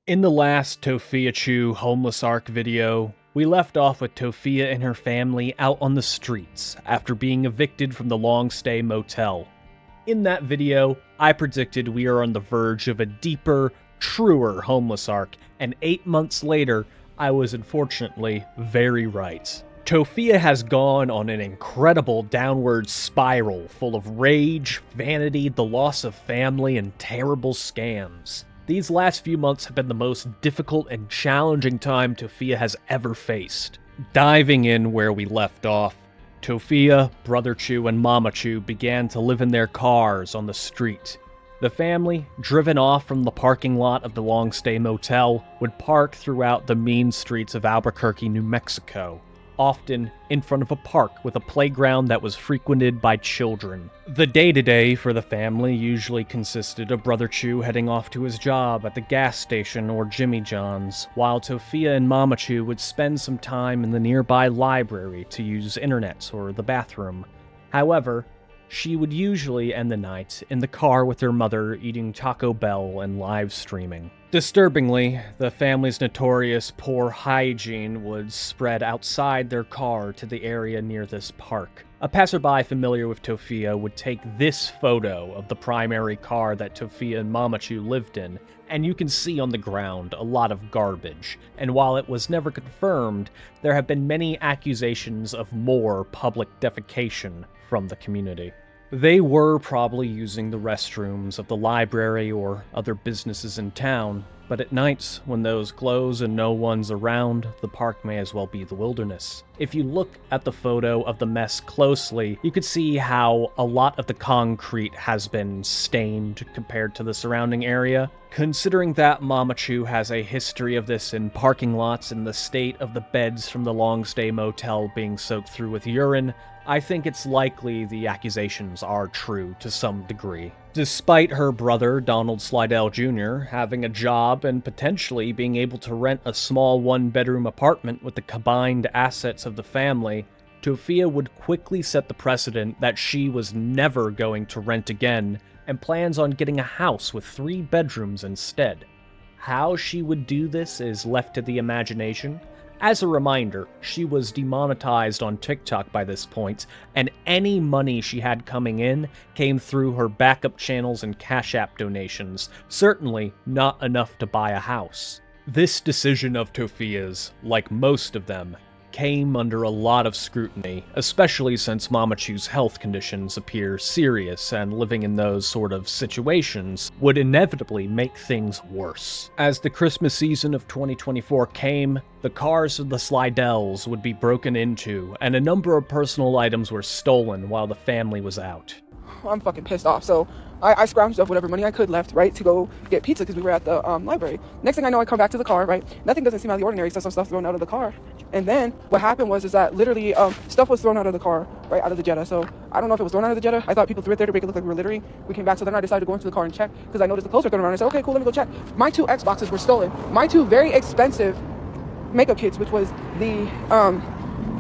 In the last Tophiachu homeless arc video, we left off with Tophia and her family out on the streets after being evicted from the long-stay motel. In that video, I predicted we are on the verge of a deeper, truer homeless arc, and 8 months later, I was unfortunately very right. Tophia has gone on an incredible downward spiral full of rage, vanity, the loss of family, and terrible scams. These last few months have been the most difficult and challenging time Tophia has ever faced. Diving in where we left off, Tophia, Brother Chu, and Mama Chu began to live in their cars on the street. The family, driven off from the parking lot of the long-stay motel, would park throughout the mean streets of Albuquerque, New Mexico, often in front of a park with a playground that was frequented by children. The day-to-day for the family usually consisted of Brother Chu heading off to his job at the gas station or Jimmy John's, while Tophia and Mama Chu would spend some time in the nearby library to use internet or the bathroom. However, she would usually end the night in the car with her mother eating Taco Bell and live streaming. Disturbingly, the family's notorious poor hygiene would spread outside their car to the area near this park. A passerby familiar with Tophia would take this photo of the primary car that Tophia and Mama Chu lived in, and you can see on the ground a lot of garbage. And while it was never confirmed, there have been many accusations of more public defecation from the community. They were probably using the restrooms of the library or other businesses in town, but at nights, when those close and no one's around, the park may as well be the wilderness. If you look at the photo of the mess closely, you could see how a lot of the concrete has been stained compared to the surrounding area. Considering that Mama Chu has a history of this in parking lots and the state of the beds from the long-stay motel being soaked through with urine, I think it's likely the accusations are true to some degree. Despite her brother, Donald Slydell Jr., having a job and potentially being able to rent a small one-bedroom apartment with the combined assets of the family, Tophia would quickly set the precedent that she was never going to rent again and plans on getting a house with 3 bedrooms instead. How she would do this is left to the imagination. As a reminder, she was demonetized on TikTok by this point, and any money she had coming in came through her backup channels and Cash App donations, certainly not enough to buy a house. This decision of Tophia's, like most of them, came under a lot of scrutiny, especially since Mama Chu's health conditions appear serious, and living in those sort of situations would inevitably make things worse. As the Christmas season of 2024 came, the cars of the Slydells would be broken into, and a number of personal items were stolen while the family was out. I'm fucking pissed off. So I scrounged up whatever money I could left, right, to go get pizza because we were at the library. Next thing I know, I come back to the car, right? Nothing doesn't seem out of the ordinary, so some stuff thrown out of the car. And then what happened was that literally stuff was thrown out of the car, right, out of the Jetta. So I don't know if it was thrown out of the Jetta. I thought people threw it there to make it look like we were littering. We came back, so then I decided to go into the car and check because I noticed the clothes were thrown around. I said, okay, cool, let me go check. My 2 Xboxes were stolen. My 2 very expensive makeup kits, which was the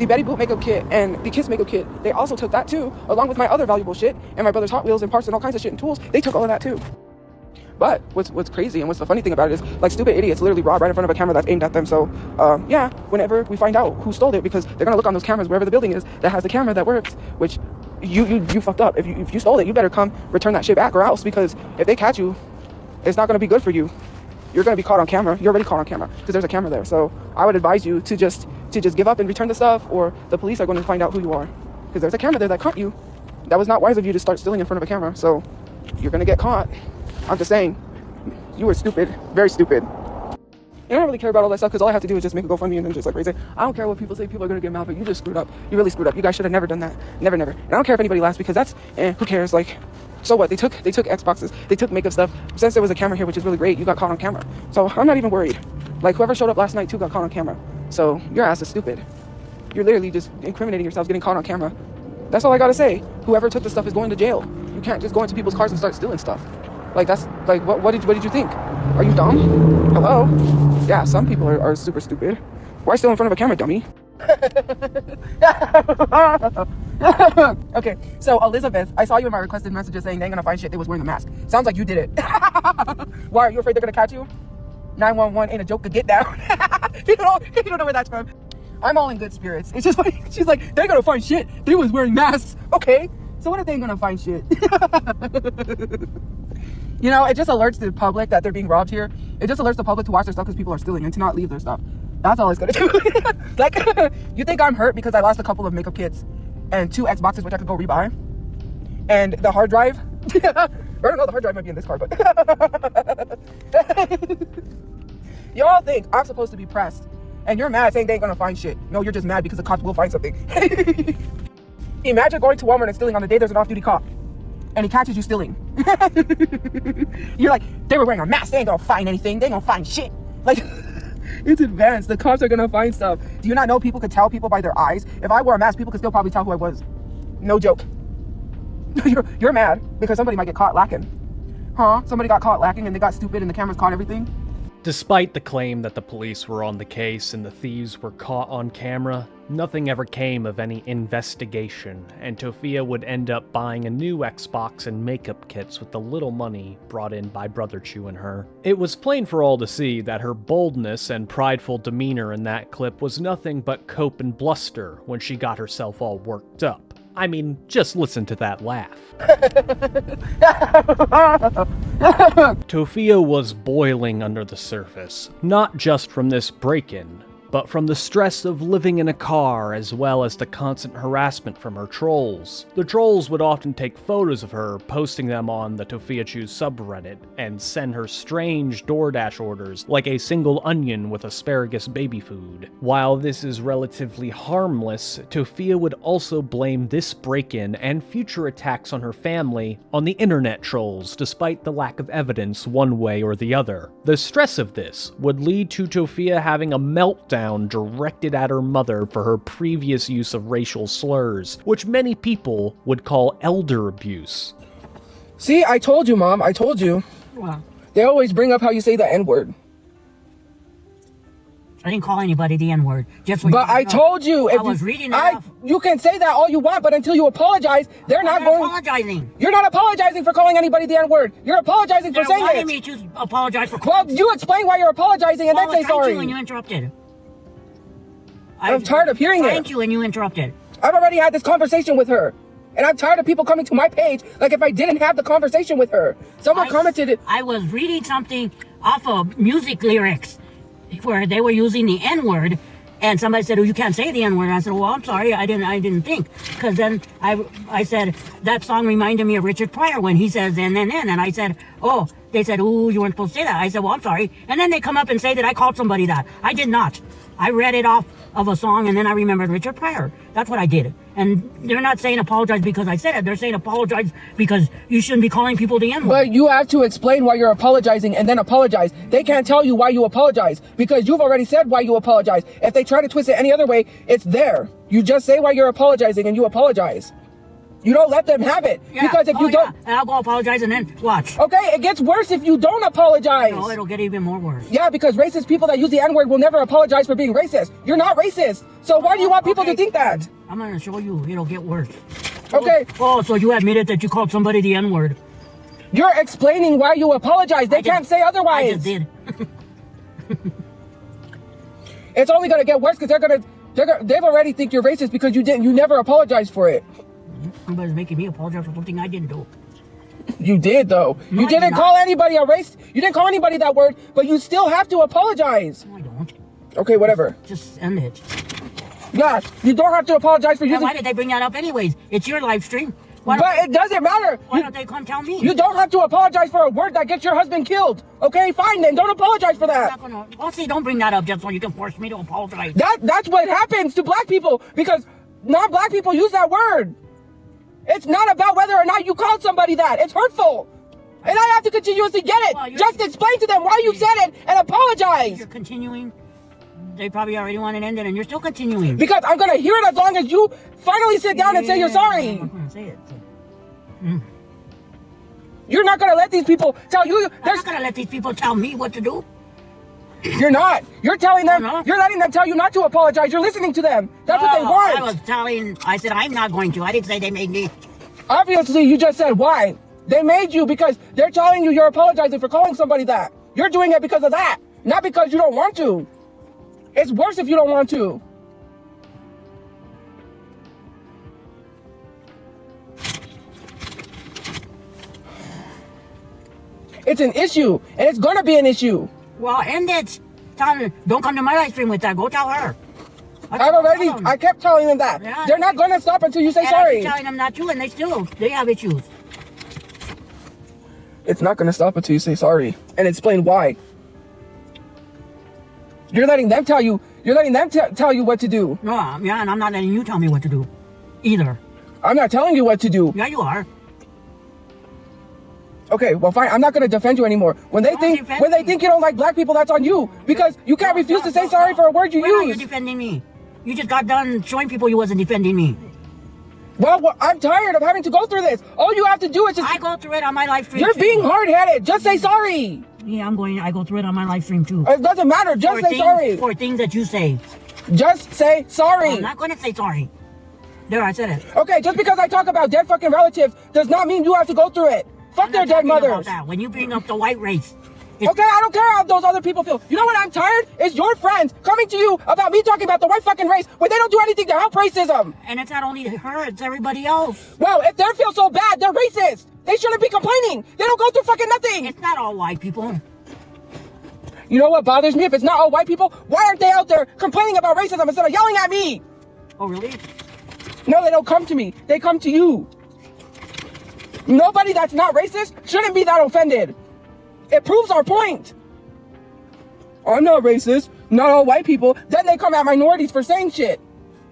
Betty Boop makeup kit and the Kiss makeup kit. They also took that too, along with my other valuable shit and my brother's Hot Wheels and parts and all kinds of shit and tools. They took all of that too. But what's crazy and what's the funny thing about it is, like, stupid idiots literally robbed right in front of a camera that's aimed at them. So yeah, whenever we find out who stole it, because they're gonna look on those cameras wherever the building is that has the camera that works, which you fucked up. If you stole it, you better come return that shit back, or else, because if they catch you, it's not gonna be good for you. You're going to be caught on camera. You're already caught on camera because there's a camera there. So I would advise you to just give up and return the stuff, or the police are going to find out who you are because there's a camera there that caught you. That was not wise of you to start stealing in front of a camera. So you're going to get caught. I'm just saying, you were stupid, very stupid. And I don't really care about all that stuff because all I have to do is just make a GoFundMe and then just like raise it. I don't care what people say. People are going to get mad, but you just screwed up. You really screwed up. You guys should have never done that. Never. And I don't care if anybody laughs because that's, who cares? Like, so what? They took Xboxes. They took makeup stuff. Since there was a camera here, which is really great, you got caught on camera. So I'm not even worried. Like, whoever showed up last night too got caught on camera. So your ass is stupid. You're literally just incriminating yourselves getting caught on camera. That's all I gotta say. Whoever took the stuff is going to jail. You can't just go into people's cars and start stealing stuff. Like, that's like, what did you think? Are you dumb? Hello? Yeah, some people are super stupid. Why still in front of a camera, dummy? Okay, so Elizabeth, I saw you in my requested messages saying they ain't gonna find shit. They was wearing a mask. Sounds like you did it. Why, are you afraid they're gonna catch you? 911 ain't a joke to get down. You don't know where that's from. I'm all in good spirits. It's just like, she's like, they're gonna find shit. They was wearing masks. Okay, so what if they ain't gonna find shit? You know, it just alerts the public that they're being robbed here. It just alerts the public to watch their stuff because people are stealing and to not leave their stuff. That's all it's gonna do. Like, you think I'm hurt because I lost a couple of makeup kits and 2 Xboxes which I could go rebuy, and the hard drive? I don't know, the hard drive might be in this car, but y'all think I'm supposed to be pressed and you're mad saying they ain't gonna find shit. No, you're just mad because the cops will find something. Imagine going to Walmart and stealing on the day there's an off-duty cop and he catches you stealing. You're like, they were wearing a mask, they ain't gonna find anything, they ain't gonna find shit. Like, it's advanced, the cops are gonna find stuff. Do you not know people could tell people by their eyes? If I wore a mask, people could still probably tell who I was. No joke. You're mad because somebody might get caught lacking. Huh? Somebody got caught lacking and they got stupid and the cameras caught everything? Despite the claim that the police were on the case and the thieves were caught on camera, nothing ever came of any investigation, and Tophia would end up buying a new Xbox and makeup kits with the little money brought in by Brother Chu and her. It was plain for all to see that her boldness and prideful demeanor in that clip was nothing but cope and bluster when she got herself all worked up. I mean, just listen to that laugh. Tophia was boiling under the surface, not just from this break-in, but from the stress of living in a car as well as the constant harassment from her trolls. The trolls would often take photos of her, posting them on the Tophiachu subreddit, and send her strange DoorDash orders like a single onion with asparagus baby food. While this is relatively harmless, Tophia would also blame this break-in and future attacks on her family on the internet trolls, despite the lack of evidence one way or the other. The stress of this would lead to Tophia having a meltdown directed at her mother for her previous use of racial slurs, which many people would call elder abuse. See, I told you, Mom. I told you. Well, They always bring up how you say the N-word. I didn't call anybody the N-word. Just But I told you. I was reading it off. You can say that all you want, but until you apologize, they're not I'm going... apologizing. You're not apologizing for calling anybody the N-word. You're apologizing for They're saying wanting it. me to apologize for... Well, you explain why you're apologizing and then say sorry. When you interrupted. I'm tired of hearing it. Thank you, and you interrupted. I've already had this conversation with her. And I'm tired of people coming to my page like if I didn't have the conversation with her. Someone commented it. I was reading something off of music lyrics where they were using the N-word, and somebody said, "Oh, you can't say the N-word." I said, "Well, I'm sorry, I didn't think." Because then I said that song reminded me of Richard Pryor when he says "and," and I said, "Oh," they said, "Oh, you weren't supposed to say that." I said, "Well, I'm sorry." And then they come up and say that I called somebody that. I did not. I read it off of a song, and then I remembered Richard Pryor. That's what I did. And they're not saying apologize because I said it. They're saying apologize because you shouldn't be calling people the N-word. But you have to explain why you're apologizing and then apologize. They can't tell you why you apologize because you've already said why you apologize. If they try to twist it any other way, it's there. You just say why you're apologizing and you apologize. You don't let them have it. Yeah. Because if you don't... Yeah. And I'll go apologize and then watch. Okay, it gets worse if you don't apologize. No, it'll get even more worse. Yeah, because racist people that use the N-word will never apologize for being racist. You're not racist. So why do you want people to think that? I'm going to show you. It'll get worse. Okay. Oh, so you admitted that you called somebody the N-word. You're explaining why you apologize. They can't say otherwise. I just did. It's only going to get worse because they've already think you're racist because you never apologized for it. Somebody's making me apologize for something I didn't do. You did, though. No, you didn't call anybody a race. You didn't call anybody that word, but you still have to apologize. No, I don't. Okay, whatever. Just end it. Yeah, you don't have to apologize for And using... why did they bring that up anyways? It's your live stream. But it doesn't matter. Why don't they come tell me? You don't have to apologize for a word that gets your husband killed. Okay, fine then. Don't apologize for that. Well, see, don't bring that up just so you can force me to apologize. That's what happens to black people because non-black people use that word. It's not about whether or not you called somebody that. It's hurtful. And I have to continuously get it. Well, just explain to them why you said it and apologize. You're continuing. They probably already want it ended and you're still continuing. Because I'm going to hear it as long as you finally sit down and say you're sorry. I'm not going to say it. You're not going to let these people tell you. I'm not going to let these people tell me what to do. You're not. You're telling them. No. You're letting them tell you not to apologize. You're listening to them. That's what they want. I said I'm not going to. I didn't say they made me. Obviously, you just said why. They made you because they're telling you you're apologizing for calling somebody that. You're doing it because of that. Not because you don't want to. It's worse if you don't want to. It's an issue, and it's gonna be an issue. Well, end it. Tell her, don't come to my live stream with that. Go tell her. I kept telling them that. Yeah. They're not gonna stop until you say And sorry. I keep telling them not to, and they have issues. It's not gonna stop until you say sorry and explain why. You're letting them tell you. You're letting them tell you what to do. No, yeah, and I'm not letting you tell me what to do, either. I'm not telling you what to do. Yeah, you are. Okay, well fine. I'm not gonna defend you anymore. When they think you don't like black people, that's on you because you can't refuse to say sorry for a word you Why are you use. defending me? You just got done showing people you wasn't defending me. Well, I'm tired of having to go through this. All you have to do is just. I go through it on my live stream. You're too. being hard-headed. Just say sorry. Yeah, I go through it on my live stream too. It doesn't matter. Just say sorry. For things that you say. Just say sorry. I'm not gonna say sorry. There, I said it. Okay, just because I talk about dead fucking relatives does not mean you have to go through it. Fuck their dead mothers. When you bring up the white race. Okay, I don't care how those other people feel. You know what I'm tired? It's your friends coming to you about me talking about the white fucking race when they don't do anything to help racism. And it's not only her, it's everybody else. Well, if they feel so bad, they're racist. They shouldn't be complaining. They don't go through fucking nothing. It's not all white people. You know what bothers me? If it's not all white people, why aren't they out there complaining about racism instead of yelling at me? Oh, really? No, they don't come to me. They come to you. Nobody that's not racist shouldn't be that offended. It proves our point. I'm not racist. Not all white people. Then they come at minorities for saying shit.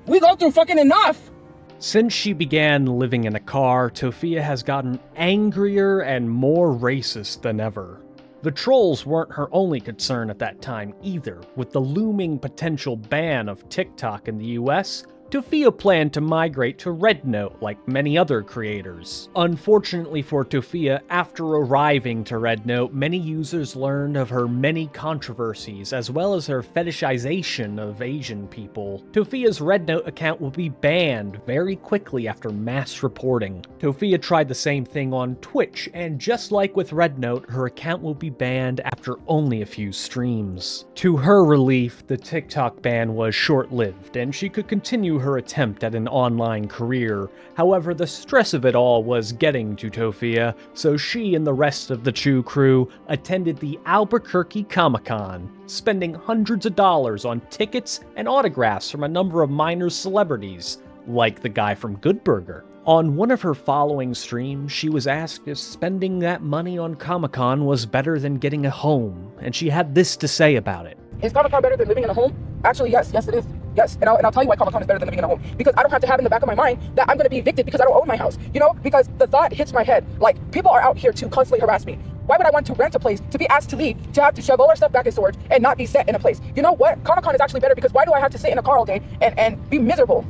We go through fucking enough. Since she began living in a car, Tophia has gotten angrier and more racist than ever. The trolls weren't her only concern at that time either. With the looming potential ban of TikTok in the US, Tophia planned to migrate to Red Note like many other creators. Unfortunately for Tophia, after arriving to Red Note, many users learned of her many controversies, as well as her fetishization of Asian people. Tophia's Red Note account will be banned very quickly after mass reporting. Tophia tried the same thing on Twitch, and just like with Red Note, her account will be banned after only a few streams. To her relief, the TikTok ban was short-lived, and she could continue her attempt at an online career. However, the stress of it all was getting to Tophia, so she and the rest of the Chu crew attended the Albuquerque Comic-Con, spending hundreds of dollars on tickets and autographs from a number of minor celebrities, like the guy from Good Burger. On one of her following streams, she was asked if spending that money on Comic-Con was better than getting a home, and she had this to say about it. Is Comic-Con better than living in a home? Actually, yes it is. Yes, and I'll tell you why Comic-Con is better than living in a home. Because I don't have to have in the back of my mind that I'm going to be evicted because I don't own my house. You know, because the thought hits my head. Like, people are out here to constantly harass me. Why would I want to rent a place, to be asked to leave, to have to shove all our stuff back in storage, and not be set in a place? You know what? Comic-Con is actually better because why do I have to sit in a car all day and be miserable?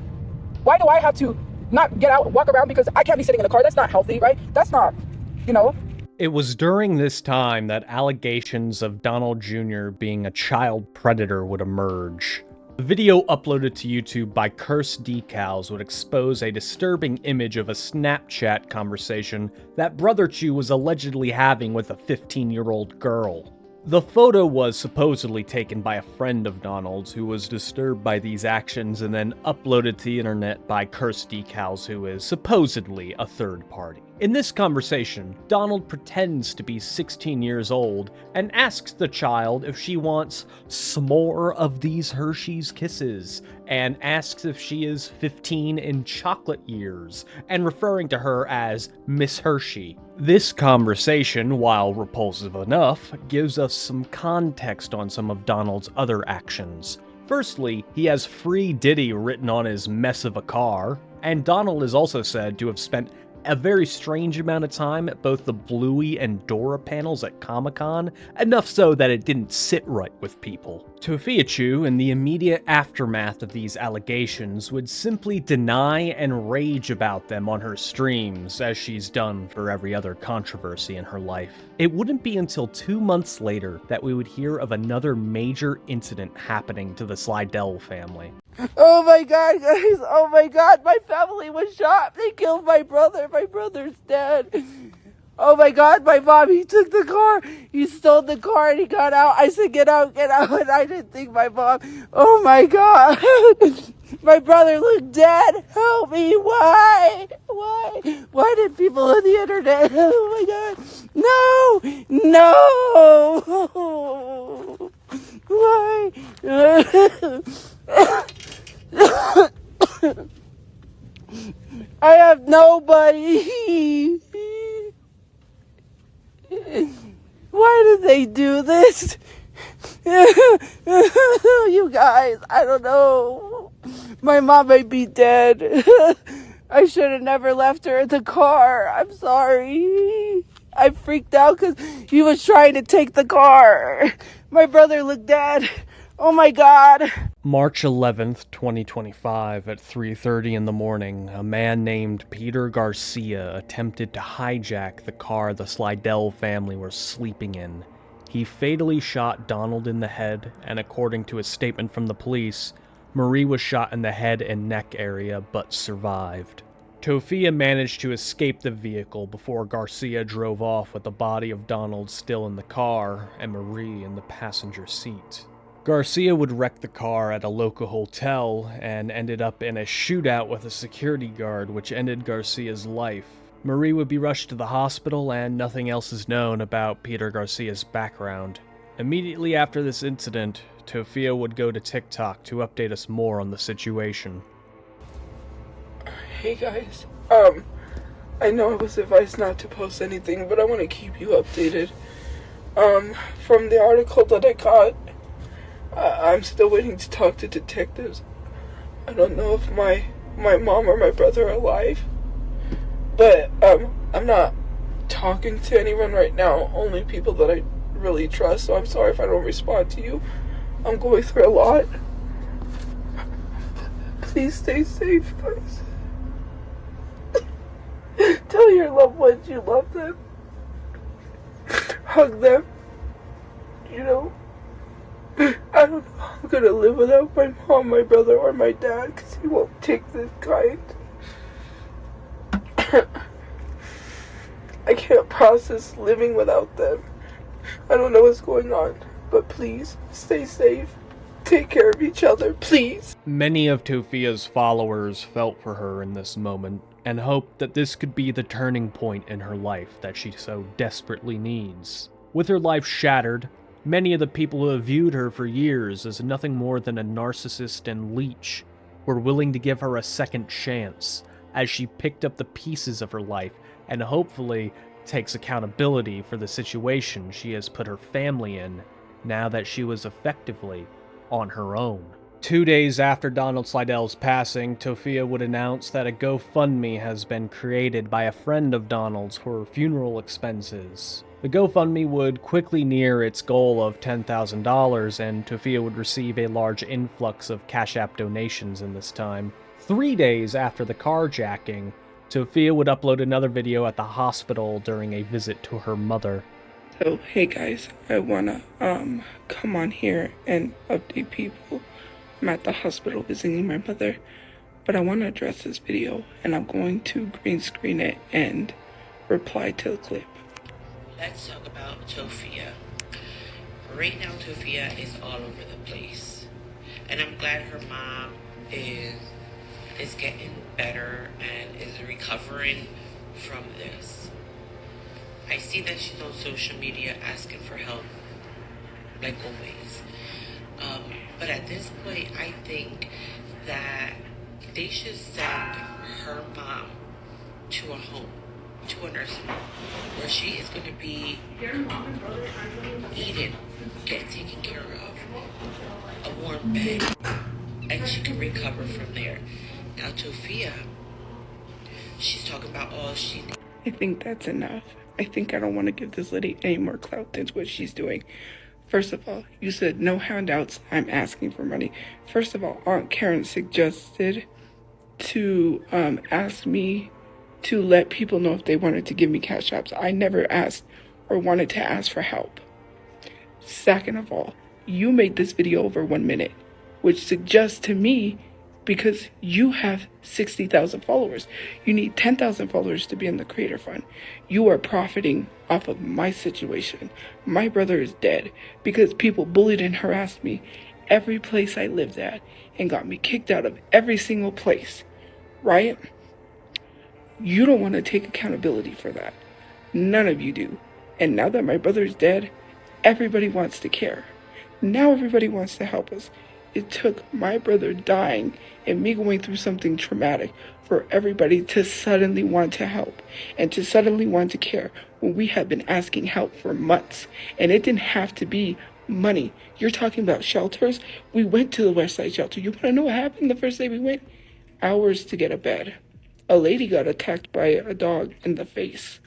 Why do I have to not get out, walk around because I can't be sitting in a car? That's not healthy, right? That's not, you know? It was during this time that allegations of Donald Jr. being a child predator would emerge. The video uploaded to YouTube by Cursed Decals would expose a disturbing image of a Snapchat conversation that Brother Chu was allegedly having with a 15-year-old girl. The photo was supposedly taken by a friend of Donald's who was disturbed by these actions and then uploaded to the internet by Cursed Decals, who is supposedly a third party. In this conversation, Donald pretends to be 16 years old and asks the child if she wants some more of these Hershey's Kisses, and asks if she is 15 in chocolate years, and referring to her as Miss Hershey. This conversation, while repulsive enough, gives us some context on some of Donald's other actions. Firstly, he has Free Diddy written on his mess of a car, and Donald is also said to have spent a very strange amount of time at both the Bluey and Dora panels at Comic-Con, enough so that it didn't sit right with people. Tophiachu, in the immediate aftermath of these allegations, would simply deny and rage about them on her streams, as she's done for every other controversy in her life. It wouldn't be until 2 months later that we would hear of another major incident happening to the Slydell family. Oh my god, guys, oh my god, my family was shot. They killed my brother. My brother's dead. Oh my God, my mom, he took the car. He stole the car and he got out. I said, get out. And I didn't think my mom. Oh my God. My brother looked dead. Help me. Why? Why did people on the internet? Oh my God. No. Why? I have nobody. Why did they do this? You guys, I don't know. My mom might be dead. I should have never left her in the car. I'm sorry. I freaked out because he was trying to take the car. My brother looked dead. Oh my God. March 11th, 2025 at 3:30 in the morning, a man named Peter Garcia attempted to hijack the car the Slydell family were sleeping in. He fatally shot Donald in the head, and according to a statement from the police, Marie was shot in the head and neck area but survived. Tophia managed to escape the vehicle before Garcia drove off with the body of Donald still in the car and Marie in the passenger seat. Garcia would wreck the car at a local hotel and ended up in a shootout with a security guard, which ended Garcia's life. Marie would be rushed to the hospital, and nothing else is known about Peter Garcia's background. Immediately after this incident, Tophia would go to TikTok to update us more on the situation. Hey guys, I know I was advised not to post anything, but I want to keep you updated. From the article that I got, I'm still waiting to talk to detectives. I don't know if my mom or my brother are alive, but I'm not talking to anyone right now, only people that I really trust, so I'm sorry if I don't respond to you. I'm going through a lot. Please stay safe, guys. Tell your loved ones you love them. Hug them. You know, I don't know how I'm gonna live without my mom, my brother, or my dad, because he won't take this kind. I can't process living without them. I don't know what's going on, but please, stay safe. Take care of each other, please. Many of Tophia's followers felt for her in this moment, and hoped that this could be the turning point in her life that she so desperately needs. With her life shattered, many of the people who have viewed her for years as nothing more than a narcissist and leech were willing to give her a second chance as she picked up the pieces of her life and hopefully takes accountability for the situation she has put her family in now that she was effectively on her own. 2 days after Donald Slydell's passing, Tophia would announce that a GoFundMe has been created by a friend of Donald's for funeral expenses. The GoFundMe would quickly near its goal of $10,000, and Tophia would receive a large influx of Cash App donations in this time. 3 days after the carjacking, Tophia would upload another video at the hospital during a visit to her mother. So, hey guys, I wanna come on here and update people. I'm at the hospital visiting my mother, but I want to address this video, and I'm going to green screen it and reply to the clip. Let's talk about Tophia. Right now, Tophia is all over the place, and I'm glad her mom is getting better and is recovering from this. I see that she's on social media asking for help, like always. But at this point, I think that they should send her mom to a home, to a nursing home, where she is going to be eaten, get taken care of, a warm bed, and she can recover from there. Now, Tophia, she's talking about all she needs. I think that's enough. I think I don't want to give this lady any more clout than what she's doing. First of all, you said no handouts. I'm asking for money. First of all, Aunt Karen suggested to ask me to let people know if they wanted to give me cash apps. I never asked or wanted to ask for help. Second of all, you made this video over 1 minute, which suggests to me because you have 60,000 followers. You need 10,000 followers to be in the creator fund. You are profiting off of my situation. My brother is dead because people bullied and harassed me every place I lived at and got me kicked out of every single place, right? You don't want to take accountability for that. None of you do. And now that my brother's dead, everybody wants to care. Now everybody wants to help us. It took my brother dying and me going through something traumatic for everybody to suddenly want to help and to suddenly want to care when we have been asking help for months. And it didn't have to be money. You're talking about shelters. We went to the West Side shelter. You want to know what happened the first day we went? Hours to get a bed. A lady got attacked by a dog in the face.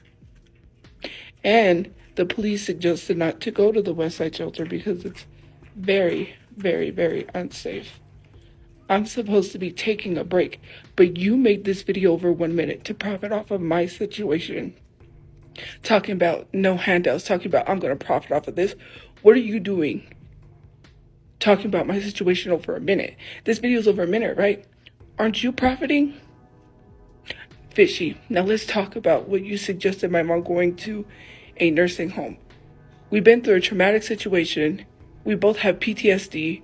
And the police suggested not to go to the West Side shelter because it's very, very, very unsafe. I'm supposed to be taking a break, but you made this video over 1 minute to profit off of my situation. Talking about no handouts, talking about I'm going to profit off of this. What are you doing? Talking about my situation over a minute. This video's over a minute, right? Aren't you profiting? Fishy. Now let's talk about what you suggested my mom going to a nursing home. We've been through a traumatic situation. We both have PTSD.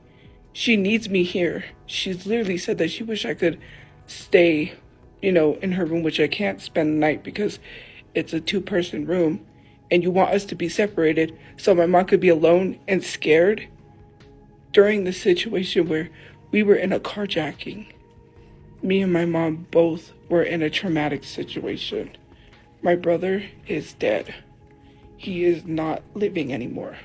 She needs me here. She's literally said that she wish I could stay, in her room, which I can't spend the night because it's a 2-person room. And you want us to be separated so my mom could be alone and scared during the situation where we were in a carjacking. Me and my mom both were in a traumatic situation. My brother is dead. He is not living anymore.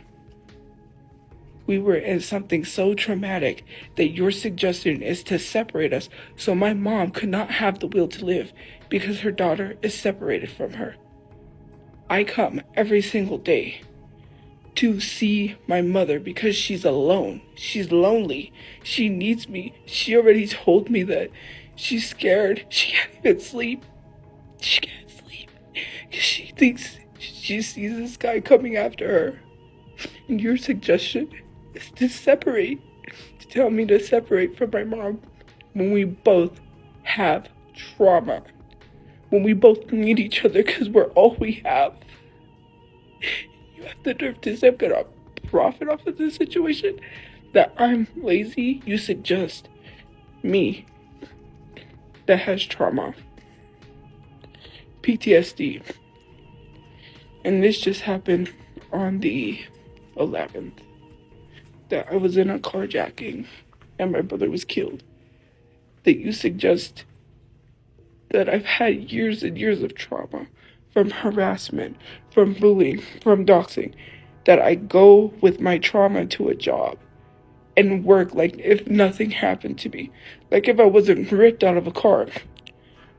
We were in something so traumatic that your suggestion is to separate us so my mom could not have the will to live because her daughter is separated from her. I come every single day to see my mother because she's alone. She's lonely. She needs me. She already told me that she's scared. She can't even sleep. She can't sleep because she thinks she sees this guy coming after her. And your suggestion is to separate, to tell me to separate from my mom when we both have trauma, when we both need each other because we're all we have. You have the nerve to say I'm gonna profit off of this situation, that I'm lazy. You suggest me that has trauma, PTSD, and this just happened on the 11th. That I was in a carjacking and my brother was killed. That you suggest that I've had years and years of trauma from harassment, from bullying, from doxing. That I go with my trauma to a job and work like if nothing happened to me. Like if I wasn't ripped out of a car.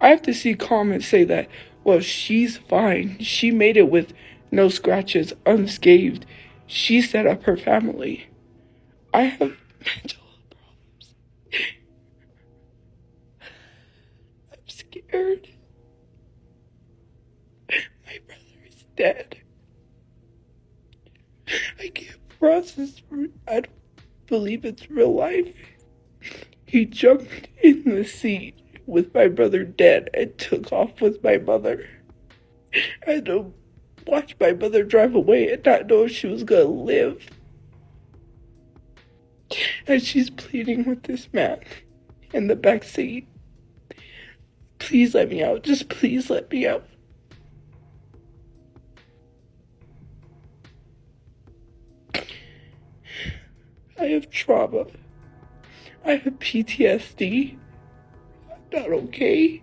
I have to see comments say that, well, she's fine. She made it with no scratches, unscathed. She set up her family. I have mental problems. I'm scared. My brother is dead. I can't process. I don't believe it's real life. He jumped in the seat with my brother dead and took off with my mother. I had to watch my mother drive away and not know if she was gonna live. And she's pleading with this man in the back seat. Please let me out. Just please let me out. I have trauma. I have PTSD. I'm not okay.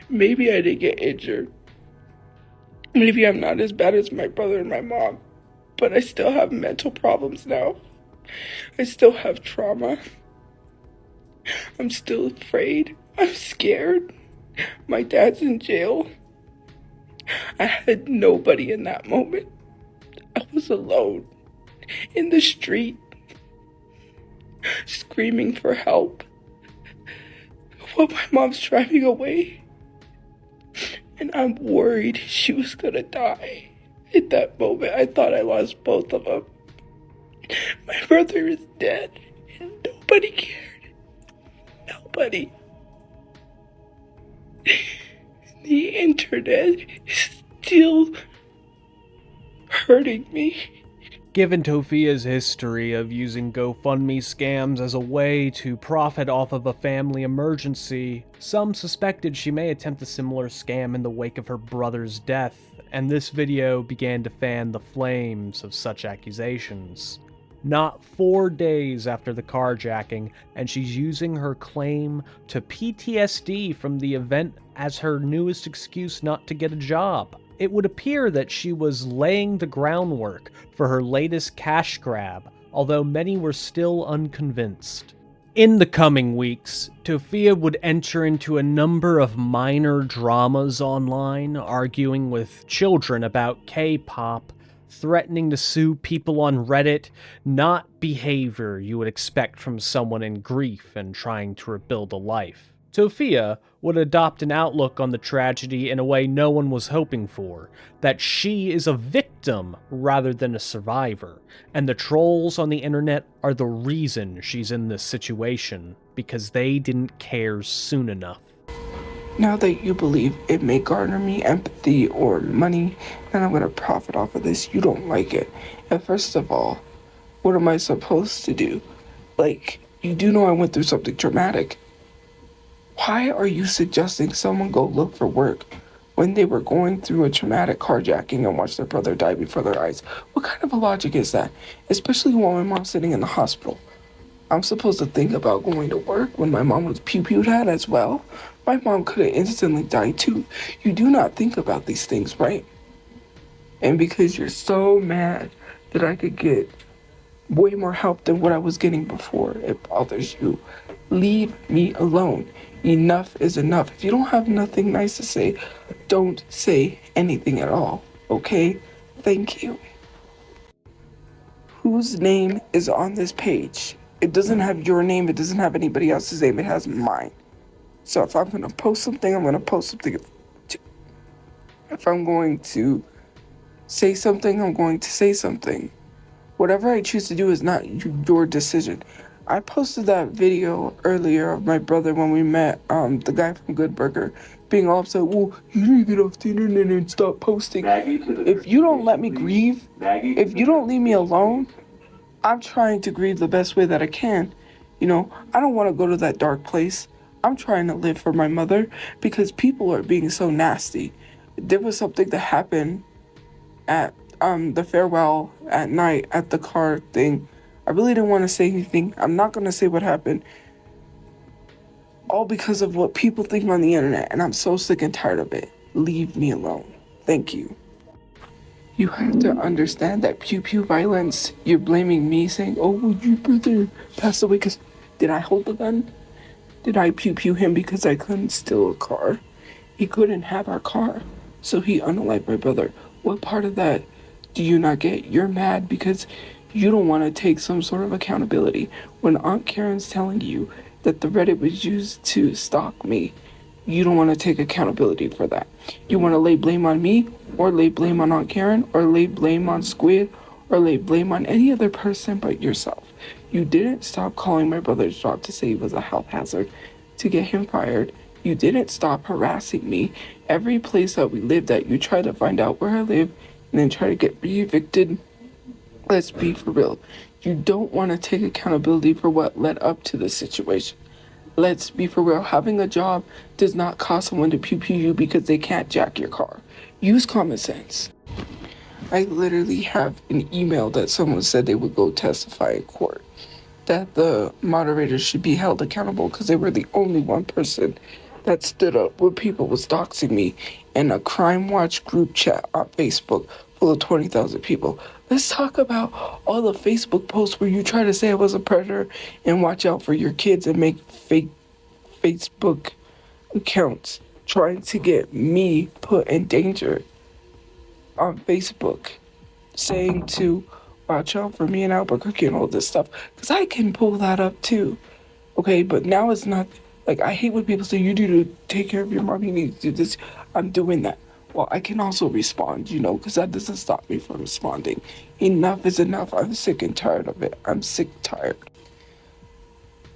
Maybe I didn't get injured. Maybe I'm not as bad as my brother and my mom. But I still have mental problems now. I still have trauma. I'm still afraid. I'm scared. My dad's in jail. I had nobody in that moment. I was alone in the street, screaming for help while my mom's driving away. And I'm worried she was gonna die. In that moment, I thought I lost both of them. My brother is dead, and nobody cared. No nobody. The internet is still hurting me. Given Tophia's history of using GoFundMe scams as a way to profit off of a family emergency, some suspected she may attempt a similar scam in the wake of her brother's death, and this video began to fan the flames of such accusations. Not 4 days after the carjacking, and she's using her claim to PTSD from the event as her newest excuse not to get a job. It would appear that she was laying the groundwork for her latest cash grab, although many were still unconvinced. In the coming weeks, Tophia would enter into a number of minor dramas online, arguing with children about K-pop, threatening to sue people on Reddit, not behavior you would expect from someone in grief and trying to rebuild a life. Tophia would adopt an outlook on the tragedy in a way no one was hoping for, that she is a victim rather than a survivor, and the trolls on the internet are the reason she's in this situation, because they didn't care soon enough. Now that you believe it may garner me empathy or money, and I'm gonna profit off of this, you don't like it. And first of all, what am I supposed to do? Like, you do know I went through something traumatic. Why are you suggesting someone go look for work when they were going through a traumatic carjacking and watched their brother die before their eyes? What kind of a logic is that? Especially while my mom's sitting in the hospital. I'm supposed to think about going to work when my mom was pew-pewed at as well? My mom could have instantly died too. You do not think about these things, right? And because you're so mad that I could get way more help than what I was getting before, it bothers you. Leave me alone. Enough is enough. If you don't have nothing nice to say, don't say anything at all, okay? Thank you. Whose name is on this page? It doesn't have your name, it doesn't have anybody else's name, it has mine. So if I'm gonna post something, I'm gonna post something. If I'm going to say something, I'm going to say something. Whatever I choose to do is not your decision. I posted that video earlier of my brother when we met the guy from Good Burger being all upset, well, you need to get off the internet and stop posting. If you don't let me grieve, if you don't leave me alone, I'm trying to grieve the best way that I can. You know, I don't want to go to that dark place. I'm trying to live for my mother because people are being so nasty. There was something that happened at the farewell at night at the car thing. I really didn't want to say anything. I'm not going to say what happened. All because of what people think on the internet, and I'm so sick and tired of it. Leave me alone. Thank you. You have to understand that pew-pew violence, you're blaming me saying, oh, would your brother pass away because did I hold the gun? Did I pew-pew him because I couldn't steal a car? He couldn't have our car, so he unalived my brother. What part of that do you not get? You're mad because you don't want to take some sort of accountability. When Aunt Karen's telling you that the Reddit was used to stalk me, you don't want to take accountability for that. You want to lay blame on me, or lay blame on Aunt Karen, or lay blame on Squid, or lay blame on any other person but yourself. You didn't stop calling my brother's job to say he was a health hazard to get him fired. You didn't stop harassing me. Every place that we lived at, you tried to find out where I live and then try to get me evicted. Let's be for real. You don't want to take accountability for what led up to the situation. Let's be for real. Having a job does not cause someone to pew-pew you because they can't jack your car. Use common sense. I literally have an email that someone said they would go testify in court, that the moderators should be held accountable because they were the only one person that stood up when people was doxing me in a Crime Watch group chat on Facebook full of 20,000 people. Let's talk about all the Facebook posts where you try to say I was a predator and watch out for your kids and make fake Facebook accounts trying to get me put in danger on Facebook, saying to watch out for me in Albuquerque and all this stuff, because I can pull that up too. Okay, but now it's not, like, I hate when people say you need to take care of your mom, you need to do this. I'm doing that. Well, I can also respond, you know, because that doesn't stop me from responding. Enough is enough. I'm sick and tired of it. I'm sick, tired.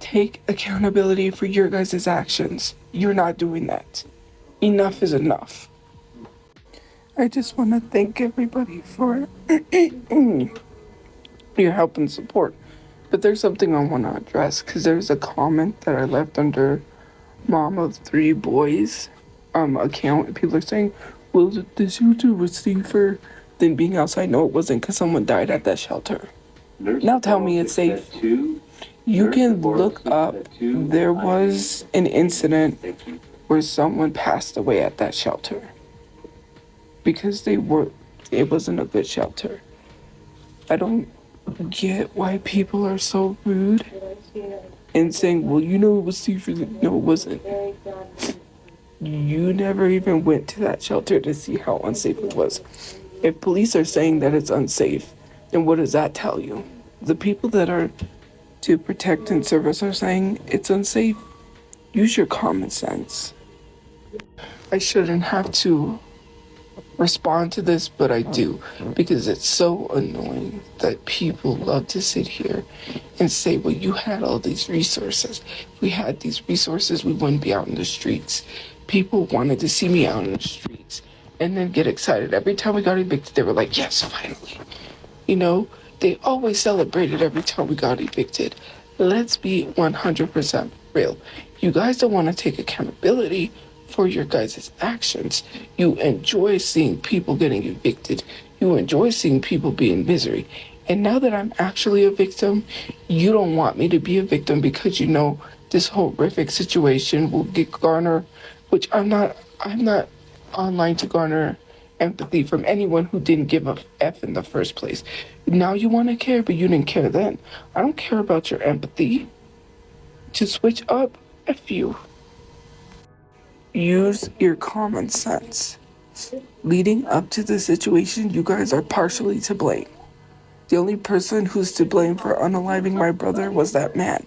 Take accountability for your guys' actions. You're not doing that. Enough is enough. I just want to thank everybody for your help and support. But there's something I want to address, because there's a comment that I left under Mom of Three Boys account, and people are saying, well, the shelter was safer than being outside. No, it wasn't, because someone died at that shelter. Now tell me it's safe. You can look up, there was an incident where someone passed away at that shelter because it wasn't a good shelter. I don't get why people are so rude and saying, well, you know, it was safer. No, it wasn't. You never even went to that shelter to see how unsafe it was. If police are saying that it's unsafe, then what does that tell you? The people that are to protect and serve us are saying it's unsafe. Use your common sense. I shouldn't have to respond to this, but I do, because it's so annoying that people love to sit here and say, well, you had all these resources. If we had these resources, we wouldn't be out in the streets. People wanted to see me out in the streets and then get excited. Every time we got evicted, they were like, yes, finally. You know, they always celebrated every time we got evicted. Let's be 100% real. You guys don't want to take accountability for your guys' actions. You enjoy seeing people getting evicted. You enjoy seeing people be in misery. And now that I'm actually a victim, you don't want me to be a victim because you know this horrific situation will garner, which I'm not online to garner empathy from anyone who didn't give a F in the first place. Now you want to care, but you didn't care then. I don't care about your empathy. To switch up, F you. Use your common sense. Leading up to the situation, you guys are partially to blame. The only person who's to blame for unaliving my brother was that man.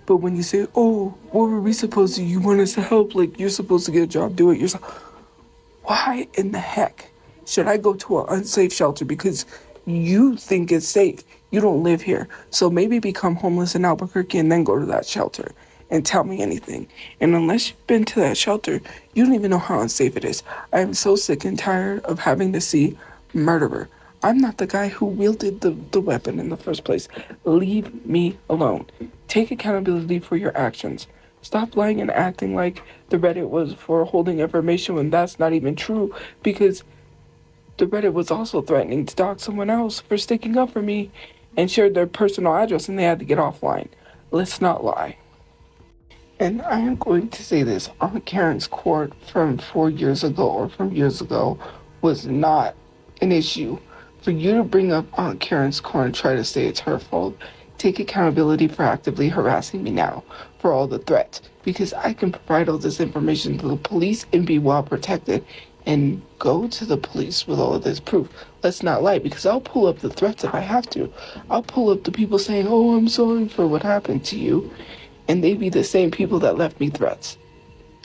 But when you say, oh, what were we supposed to do? You want us to help? Like, you're supposed to get a job, do it yourself. Why in the heck should I go to an unsafe shelter because you think it's safe? You don't live here. So maybe become homeless in Albuquerque and then go to that shelter and tell me anything. And unless you've been to that shelter, you don't even know how unsafe it is. I am so sick and tired of having to see murderer. I'm not the guy who wielded the weapon in the first place. Leave me alone. Take accountability for your actions. Stop lying and acting like the Reddit was for holding information when that's not even true, because the Reddit was also threatening to dox someone else for sticking up for me and shared their personal address and they had to get offline. Let's not lie. And I am going to say this, Aunt Karen's court from 4 years ago or from years ago was not an issue. For you to bring up Aunt Karen's court and try to say it's her fault, take accountability for actively harassing me now for all the threats, because I can provide all this information to the police and be well protected and go to the police with all of this proof. Let's not lie, because I'll pull up the threats if I have to. I'll pull up the people saying, oh, I'm sorry for what happened to you, and they be the same people that left me threats.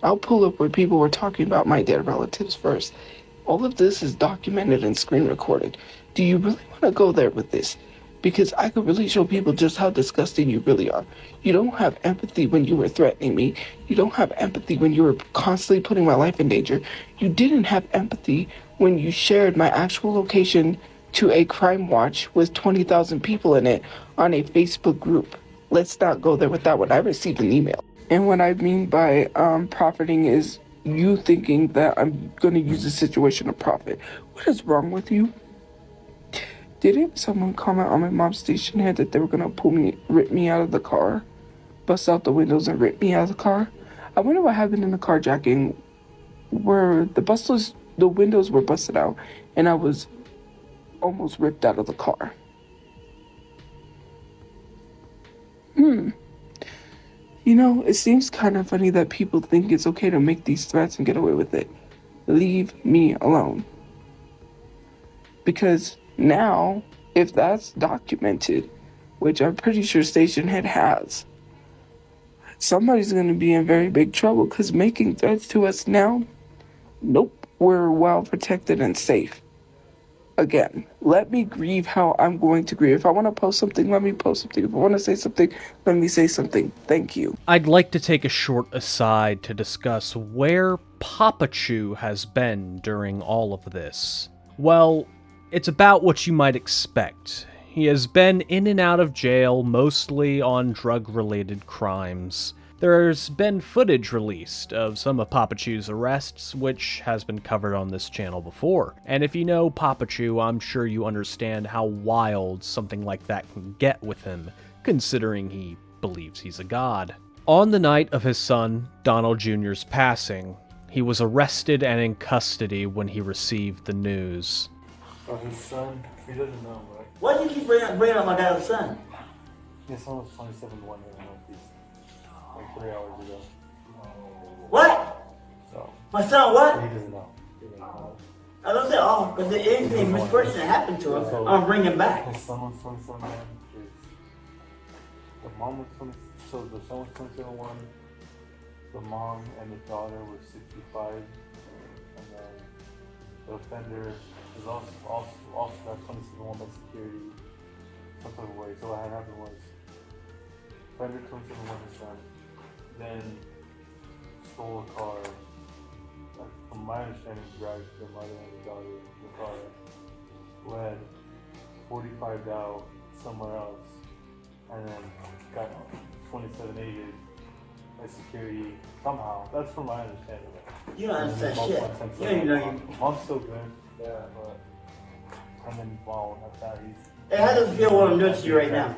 I'll pull up where people were talking about my dead relatives first. All of this is documented and screen recorded. Do you really want to go there with this? Because I could really show people just how disgusting you really are. You don't have empathy when you were threatening me. You don't have empathy when you were constantly putting my life in danger. You didn't have empathy when you shared my actual location to a crime watch with 20,000 people in it on a Facebook group. Let's not go there with that one. I received an email. And what I mean by profiting is you thinking that I'm going to use the situation to profit. What is wrong with you? Didn't someone comment on my mom's station here that they were going to rip me out of the car? Bust out the windows and rip me out of the car? I wonder what happened in the carjacking where the windows were busted out and I was almost ripped out of the car. You know, it seems kind of funny that people think it's okay to make these threats and get away with it. Leave me alone. Because now, if that's documented, which I'm pretty sure Station Head has, somebody's going to be in very big trouble, because making threats to us now, nope, we're well protected and safe. again. Let me grieve how I'm going to grieve. If I want to post something, let me post something. If I want to say something, let me say something. Thank you. I'd like to take a short aside to discuss where Tophiachu has been during all of this. Well, it's about what you might expect. He has been in and out of jail, mostly on drug-related crimes. There's been footage released of some of Tophiachu's arrests, which has been covered on this channel before. And if you know Tophiachu, I'm sure you understand how wild something like that can get with him, considering he believes he's a god. On the night of his son, Donald Jr.'s passing, he was arrested and in custody when he received the news. Oh, his son? He doesn't know, right? Why do you keep bringing up my dad's son? His son was 27 one year in Northeast. Like 3 hours ago. What? So. My son what? He doesn't know. He doesn't know. I don't say, oh, because if anything misfortune happened to him, I'm bringing him back. His son was 27 one. The mom was 20, so the son was 27 one. The mom and the daughter were 65. And then the offender is also got 27 one by security. Some type of way. So what had happened was offender 27 one his son. Then stole a car. From my understanding, dragged the mother and the daughter in the car. Led 45 down somewhere else. And then got 27 aided by security somehow. That's from my understanding. You don't understand shit. You don't even know you. Mom's still good. Yeah, but. And then, wow, that's that. Hey, how does it feel what I'm doing to you right now?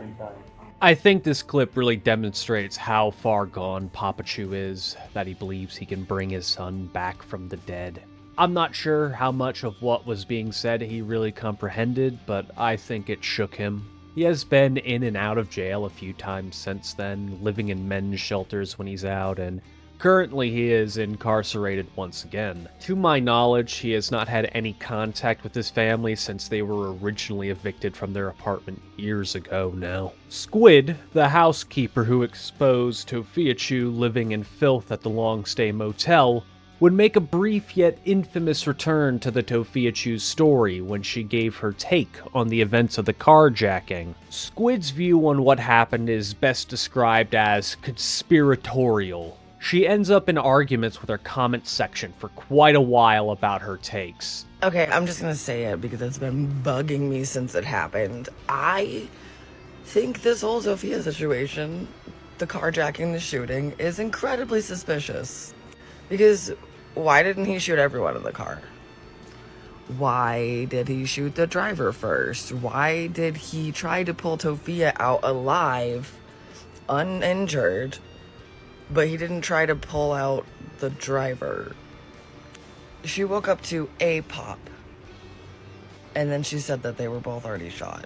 I think this clip really demonstrates how far gone Tophiachu is, that he believes he can bring his son back from the dead. I'm not sure how much of what was being said he really comprehended, but I think it shook him. He has been in and out of jail a few times since then, living in men's shelters when he's out, and currently he is incarcerated once again. To my knowledge, he has not had any contact with his family since they were originally evicted from their apartment years ago now. Squid, the housekeeper who exposed Tophiachu living in filth at the long-stay motel, would make a brief yet infamous return to the Tophiachu story when she gave her take on the events of the carjacking. Squid's view on what happened is best described as conspiratorial. She ends up in arguments with her comment section for quite a while about her takes. Okay, I'm just gonna say it because it's been bugging me since it happened. I think this whole Tophia situation, the carjacking, the shooting, is incredibly suspicious. Because why didn't he shoot everyone in the car? Why did he shoot the driver first? Why did he try to pull Tophia out alive, uninjured, but he didn't try to pull out the driver? She woke up to a pop, and then she said that they were both already shot.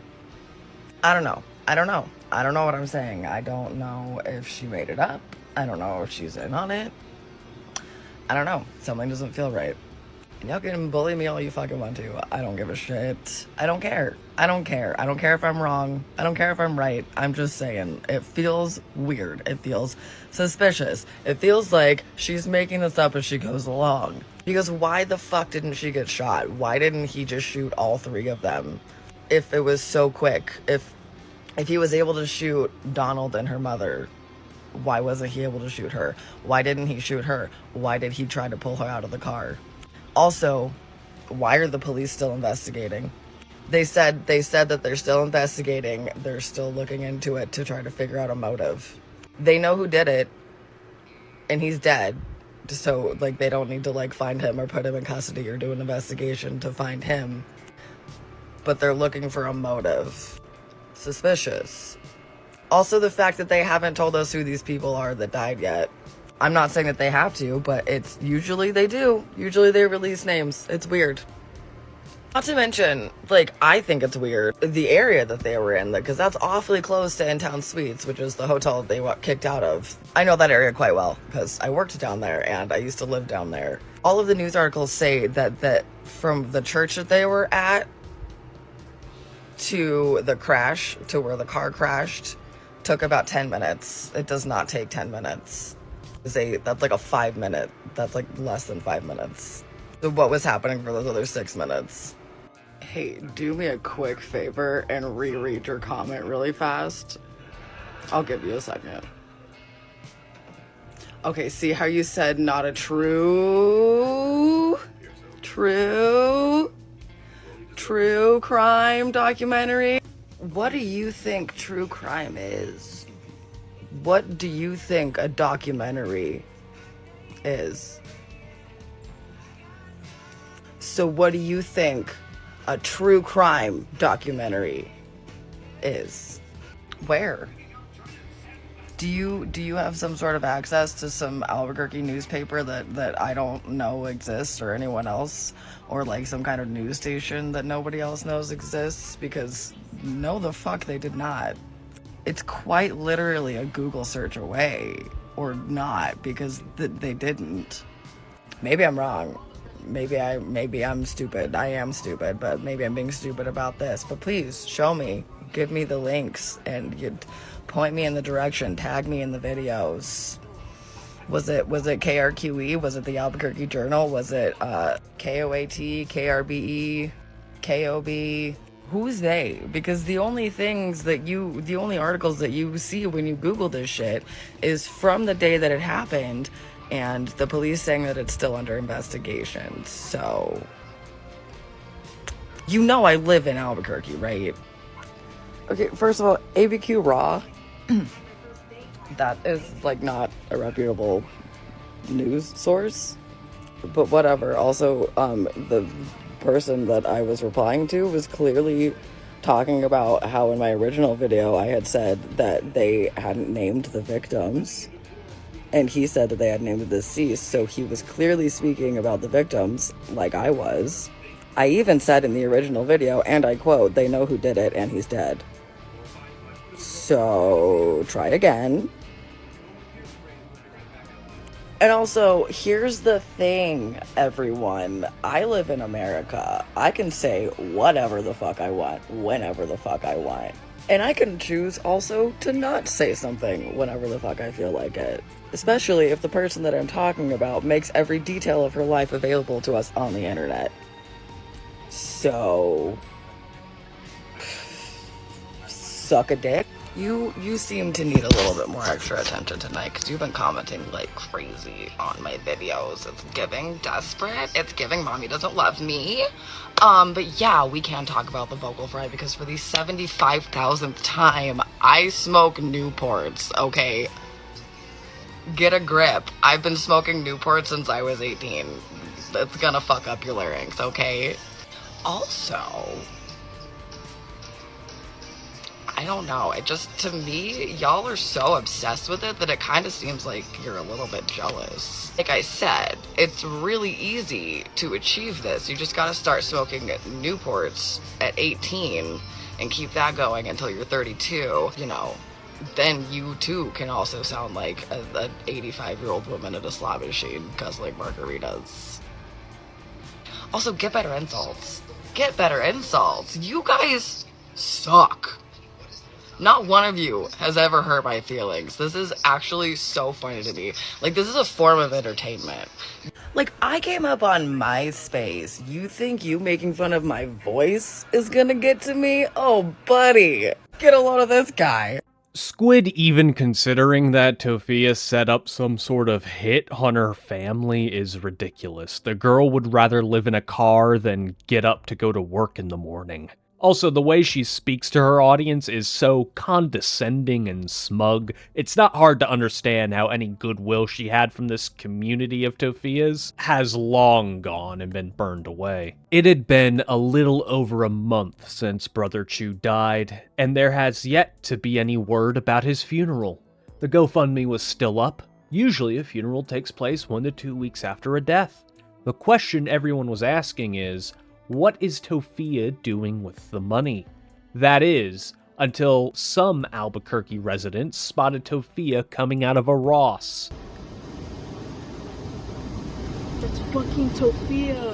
I don't know what I'm saying. I don't know if she made it up. I don't know if she's in on it. I don't know. Something doesn't feel right. And y'all can bully me all you fucking want to. I don't give a shit. I don't care. I don't care. I don't care if I'm wrong. I don't care if I'm right. I'm just saying. It feels weird. It feels suspicious. It feels like she's making this up as she goes along. Because why the fuck didn't she get shot? Why didn't he just shoot all three of them? If it was so quick. If he was able to shoot Donald and her mother, why wasn't he able to shoot her? Why didn't he shoot her? Why did he try to pull her out of the car? Also, why are the police still investigating? They said that they're still investigating. They're still looking into it to try to figure out a motive. They know who did it, and he's dead. So, like, they don't need to, like, find him or put him in custody or do an investigation to find him. But they're looking for a motive. Suspicious. Also, the fact that they haven't told us who these people are that died yet. I'm not saying that they have to, but it's usually they do. Usually they release names. It's weird. Not to mention, like, I think it's weird, the area that they were in, because that's awfully close to In Town Suites, which is the hotel they got kicked out of. I know that area quite well, because I worked down there, and I used to live down there. All of the news articles say that from the church that they were at to the crash, to where the car crashed, took about 10 minutes. It does not take 10 minutes. That's like a 5 minute. That's like less than 5 minutes. So what was happening for those other 6 minutes? Hey, do me a quick favor and reread your comment really fast. I'll give you a second. Okay, see how you said not a true crime documentary? What do you think true crime is? What do you think a documentary is? So what do you think a true crime documentary is? Where? Do you have some sort of access to some Albuquerque newspaper that I don't know exists, or anyone else, or like some kind of news station that nobody else knows exists? Because no, the fuck they did not. It's quite literally a Google search away, or not, because they didn't. Maybe I'm wrong. Maybe I'm stupid. I am stupid, but maybe I'm being stupid about this. But please show me, give me the links, and you'd point me in the direction, tag me in the videos. Was it KRQE? Was it the Albuquerque Journal? Was it KOAT, KRBE, KOB? Who's they? Because the only articles that you see when you Google this shit is from the day that it happened, and the police saying that it's still under investigation. So, you know I live in Albuquerque, right? Okay, first of all, ABQ Raw, that is like not a reputable news source, but whatever. Also, the person that I was replying to was clearly talking about how in my original video I had said that they hadn't named the victims, and he said that they had named the deceased, so he was clearly speaking about the victims like I was. I even said in the original video, and I quote, "They know who did it and he's dead." So try again. And also, here's the thing, everyone. I live in America. I can say whatever the fuck I want, whenever the fuck I want. And I can choose also to not say something whenever the fuck I feel like it. Especially if the person that I'm talking about makes every detail of her life available to us on the internet. So, suck a dick. You seem to need a little bit more extra attention tonight, because you've been commenting like crazy on my videos. It's giving desperate. It's giving mommy doesn't love me. But yeah, we can talk about the vocal fry, because for the 75,000th time, I smoke Newports, okay? Get a grip. I've been smoking Newports since I was 18. It's gonna fuck up your larynx, okay? Also, I don't know, it just, to me, y'all are so obsessed with it that it kind of seems like you're a little bit jealous. Like I said, it's really easy to achieve this. You just gotta start smoking Newports at 18 and keep that going until you're 32, you know. Then you too can also sound like an 85-year-old woman at a slot machine guzzling margaritas. Also, get better insults. Get better insults. You guys suck. Not one of you has ever hurt my feelings. This is actually so funny to me. Like, this is a form of entertainment. Like, I came up on MySpace. You think you making fun of my voice is gonna get to me? Oh, buddy. Get a load of this guy. Squid even considering that Tophia set up some sort of hit on her family is ridiculous. The girl would rather live in a car than get up to go to work in the morning. Also, the way she speaks to her audience is so condescending and smug, it's not hard to understand how any goodwill she had from this community of Tophias has long gone and been burned away. It had been a little over a month since Brother Chu died, and there has yet to be any word about his funeral. The GoFundMe was still up. Usually a funeral takes place 1 to 2 weeks after a death. The question everyone was asking is, what is Tophia doing with the money? That is, until some Albuquerque residents spotted Tophia coming out of a Ross. That's fucking Tophia.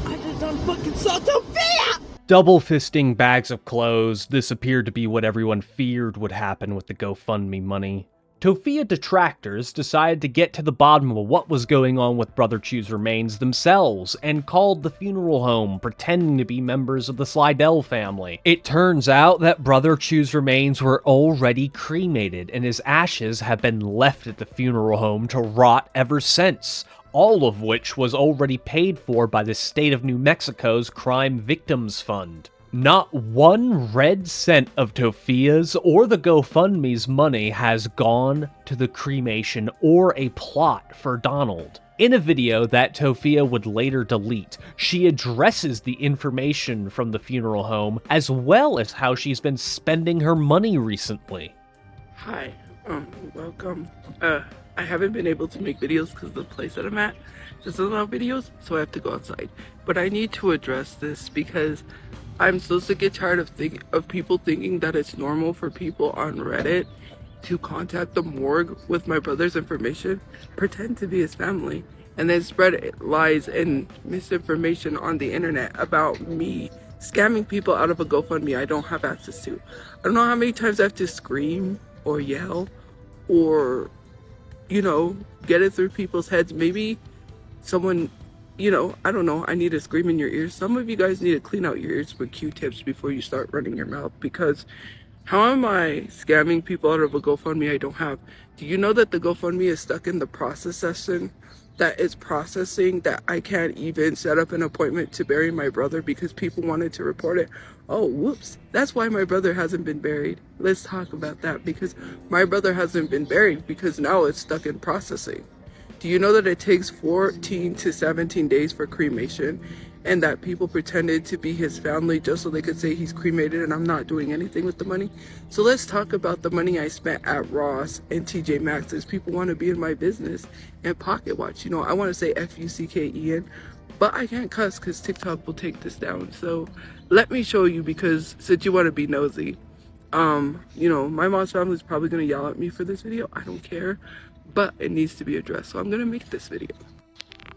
I just done fucking saw Tophia! Double fisting bags of clothes, this appeared to be what everyone feared would happen with the GoFundMe money. Tophia detractors decided to get to the bottom of what was going on with Brother Chu's remains themselves and called the funeral home, pretending to be members of the Slydell family. It turns out that Brother Chu's remains were already cremated and his ashes have been left at the funeral home to rot ever since, all of which was already paid for by the state of New Mexico's Crime Victims Fund. Not one red cent of Tophia's or the GoFundMe's money has gone to the cremation or a plot for Donald. In a video that Tophia would later delete, she addresses the information from the funeral home as well as how she's been spending her money recently. Hi, welcome. I haven't been able to make videos because the place that I'm at doesn't allow videos, so I have to go outside. But I need to address this because I'm so sick and tired of people thinking that it's normal for people on Reddit to contact the morgue with my brother's information, pretend to be his family, and then spread lies and misinformation on the internet about me scamming people out of a GoFundMe I don't have access to. I don't know how many times I have to scream or yell or, you know, get it through people's heads. Maybe someone, you know, I don't know, I need to scream in your ears. Some of you guys need to clean out your ears with Q-tips before you start running your mouth, because how am I scamming people out of a GoFundMe I don't have? Do you know that the GoFundMe is stuck in the process session that is processing, that I can't even set up an appointment to bury my brother because people wanted to report it? Oh, whoops. That's why my brother hasn't been buried. Let's talk about that, because my brother hasn't been buried because now it's stuck in processing. Do you know that it takes 14 to 17 days for cremation, and that people pretended to be his family just so they could say he's cremated and I'm not doing anything with the money? So let's talk about the money I spent at Ross and TJ Maxx's. People want to be in my business and pocket watch. You know, I want to say F-U-C-K-E-N, but I can't cuss because TikTok will take this down. So let me show you, because since you want to be nosy, you know, my mom's family is probably going to yell at me for this video. I don't care, but it needs to be addressed, so I'm going to make this video.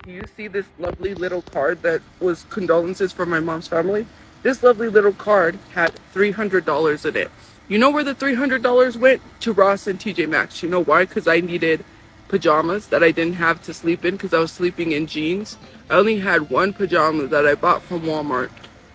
You see this lovely little card that was condolences from my mom's family? This lovely little card had $300 in it. You know where the $300 went? To Ross and TJ Maxx. You know why? Because I needed pajamas that I didn't have to sleep in because I was sleeping in jeans. I only had one pajama that I bought from Walmart.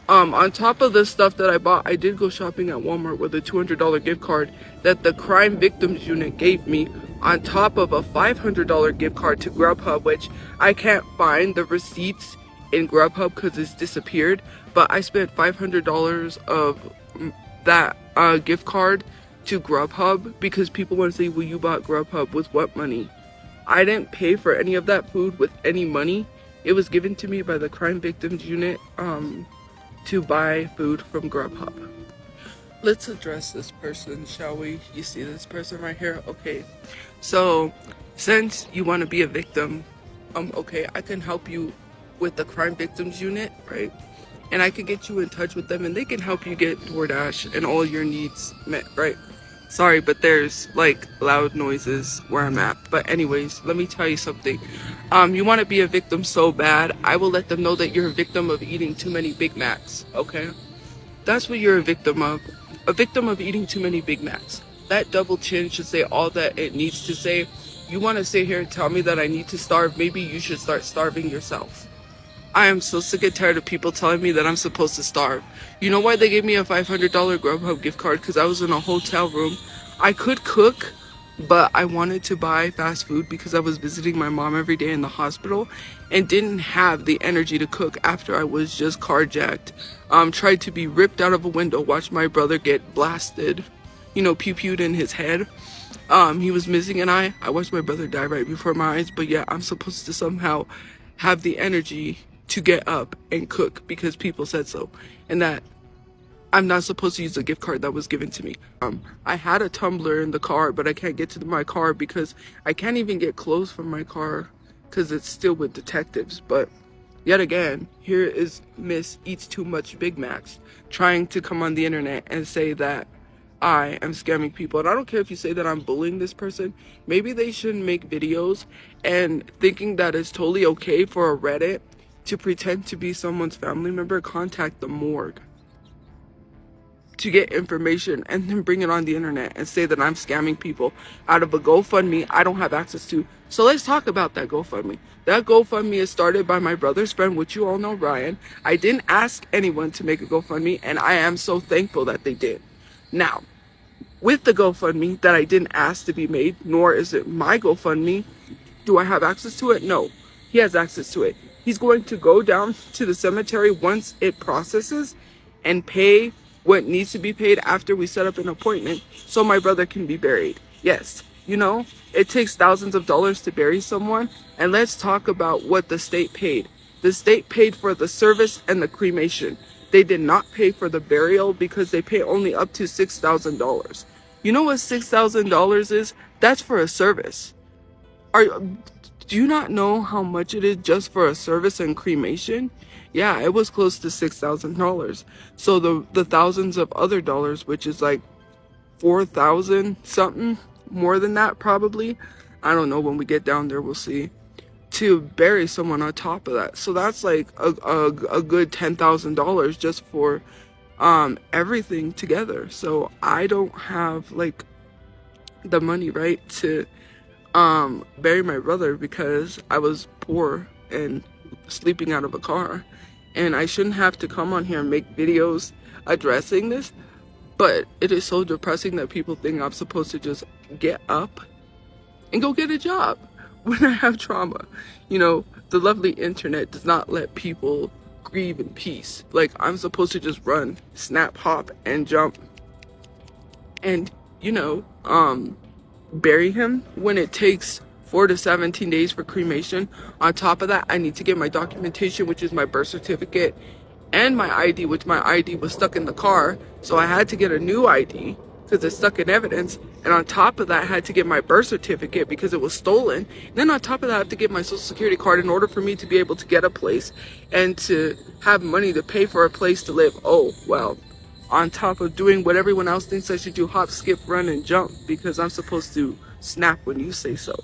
On top of the stuff that I bought, I did go shopping at Walmart with a $200 gift card that the Crime Victims Unit gave me, on top of a $500 gift card to Grubhub, which I can't find the receipts in Grubhub because it's disappeared. But I spent $500 of that gift card to Grubhub because people want to say, well, you bought Grubhub with what money? I didn't pay for any of that food with any money. It was given to me by the Crime Victims Unit to buy food from Grubhub. Let's address this person, shall we? You see this person right here? Okay, so since you want to be a victim, okay, I can help you with the Crime Victims Unit, right? And I can get you in touch with them and they can help you get DoorDash and all your needs met, right? Sorry, but there's like loud noises where I'm at. But anyways, let me tell you something. You want to be a victim so bad, I will let them know that you're a victim of eating too many Big Macs, okay? That's what you're a victim of. A victim of eating too many Big Macs. That double chin should say all that it needs to say. You want to sit here and tell me that I need to starve? Maybe you should start starving yourself. I am so sick and tired of people telling me that I'm supposed to starve. You know why they gave me a $500 Grubhub gift card? Because I was in a hotel room. I could cook, but I wanted to buy fast food because I was visiting my mom every day in the hospital and didn't have the energy to cook after I was just carjacked. Tried to be ripped out of a window, watched my brother get blasted, you know, pew-pewed in his head. He was missing an eye. I watched my brother die right before my eyes, but yeah, I'm supposed to somehow have the energy to get up and cook because people said so, and that I'm not supposed to use a gift card that was given to me. I had a tumbler in the car, but I can't get to my car because I can't even get clothes from my car because it's still with detectives. But yet again, here is Miss Eats Too Much Big Macs trying to come on the internet and say that I am scamming people. And I don't care if you say that I'm bullying this person. Maybe they shouldn't make videos and thinking that it's totally okay for a Reddit to pretend to be someone's family member. Contact the morgue to get information and then bring it on the internet and say that I'm scamming people out of a GoFundMe I don't have access to. So let's talk about that GoFundMe. That GoFundMe is started by my brother's friend, which you all know, Ryan. I didn't ask anyone to make a GoFundMe, and I am so thankful that they did. Now, with the GoFundMe that I didn't ask to be made, nor is it my GoFundMe, do I have access to it? No, he has access to it. He's going to go down to the cemetery once it processes and pay what needs to be paid after we set up an appointment so my brother can be buried. Yes, you know, it takes thousands of dollars to bury someone, and let's talk about what the state paid. The state paid for the service and the cremation. They did not pay for the burial because they pay only up to $6,000. You know what $6,000 is? That's for a service. Do you not know how much it is just for a service and cremation? Yeah, it was close to $6,000. So the thousands of other dollars, which is like 4,000 something, more than that probably. I don't know, when we get down there, we'll see. To bury someone on top of that. So that's like a good $10,000 just for everything together. So I don't have like the money, right, to bury my brother because I was poor and sleeping out of a car. And I shouldn't have to come on here and make videos addressing this, but it is so depressing that people think I'm supposed to just get up and go get a job when I have trauma. You know, the lovely internet does not let people grieve in peace. Like, I'm supposed to just run, snap, hop, and jump and, you know, bury him when it takes 4 to 17 days for cremation. On top of that, I need to get my documentation, which is my birth certificate, and my ID, which my ID was stuck in the car. So I had to get a new ID because it's stuck in evidence. And on top of that, I had to get my birth certificate because it was stolen. Then on top of that, I have to get my social security card in order for me to be able to get a place and to have money to pay for a place to live. Oh, well, on top of doing what everyone else thinks I should do, hop, skip, run, and jump, because I'm supposed to snap when you say so.